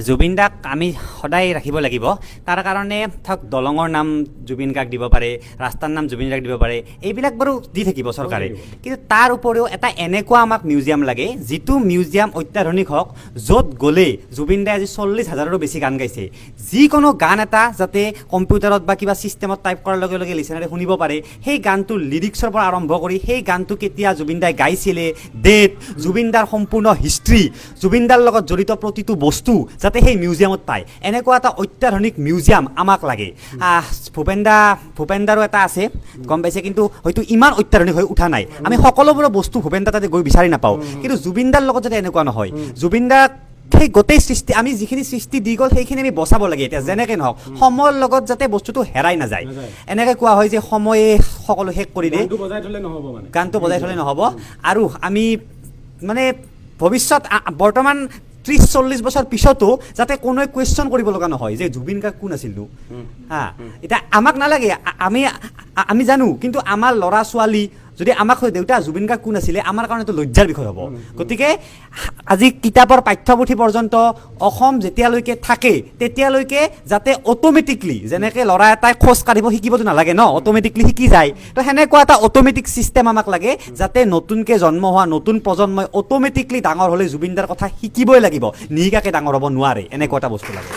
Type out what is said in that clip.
জুবিন দাক আমি সদায় ৰাখিব লাগিব তাৰ কাৰণে ধৰক দলঙৰ নাম জুবিন গাৰ্গ দিব পাৰে ৰাস্তাৰ নাম জুবিন গাৰ্গ দিব পাৰে এইবিলাক বাৰু দি থাকিব চৰকাৰে কিন্তু তাৰ উপৰিও এটা এনেকুৱা আমাক মিউজিয়াম লাগে যিটো মিউজিয়াম অত্যাধুনিক হওক য'ত গ'লে জুবিন দাই আজি 40,000ৰো বেছি গান গাইছে যিকোনো গান এটা যাতে কম্পিউটাৰত বা কিবা ছিষ্টেমত টাইপ কৰাৰ লগে লগে লিচেনাৰে শুনিব পাৰে সেই গানটোৰ লিৰিক্সৰ পৰা আৰম্ভ কৰি সেই গানটো কেতিয়া জুবিন দাই গাইছিলে ডেট জুবিন দাৰ সম্পূৰ্ণ হিষ্ট্ৰী জুবিন দাৰ লগত জড়িত প্ৰতিটো বস্তু যাতে সেই মিউজিয়ামত পায় এনেকুৱা এটা অত্যাধুনিক মিউজিয়াম আমাক লাগে ভূপেন্দাৰো এটা আছে গম পাইছে কিন্তু হয়তো ইমান অত্যাধুনিক হৈ উঠা নাই আমি সকলোবোৰ বস্তু ভূপেন্দা তাতে গৈ বিচাৰি নাপাওঁ কিন্তু জুবিন দাৰ লগত যাতে এনেকুৱা নহয় জুবিন দাক সেই গোটেই সৃষ্টি আমি যিখিনি সৃষ্টি দি গ'ল সেইখিনি আমি বচাব লাগে এতিয়া যেনেকৈ নহওক সময়ৰ লগত যাতে বস্তুটো হেৰাই নাযায় এনেকৈ কোৱা হয় যে সময়ে সকলো শেষ কৰি দিয়ে গানটো বজাই থ'লে নহ'ব আৰু আমি মানে ভৱিষ্যত বৰ্তমান 30-40 বছৰ পিছতো যাতে কোনোৱে কুৱেশ্যন কৰিব লগা নহয় যে জুবিন গাৰ্গ কোন আছিল হা এতিয়া আমাক নালাগে আমি জানো কিন্তু আমাৰ ল'ৰা ছোৱালী যদি আমাক দেউতা জুবিন গাৰ্গ কোন আছিলে আমাৰ কাৰণেতো লজ্জাৰ বিষয় হ'ব গতিকে আজি কিতাপৰ পাঠ্যপুথি পৰ্যন্ত অসম যেতিয়ালৈকে থাকে তেতিয়ালৈকে যাতে অট'মেটিকলি যেনেকৈ ল'ৰা এটাই খোজ কাঢ়িব শিকিবতো নালাগে ন অট'মেটিকলি শিকি যায় তো সেনেকুৱা এটা অট'মেটিক ছিষ্টেম আমাক লাগে যাতে নতুনকৈ জন্ম হোৱা নতুন প্ৰজন্মই অট'মেটিকলি ডাঙৰ হ'লে জুবিন দাৰ কথা শিকিবই লাগিব নিশিকাকৈ ডাঙৰ হ'ব নোৱাৰে এনেকুৱা এটা বস্তু লাগে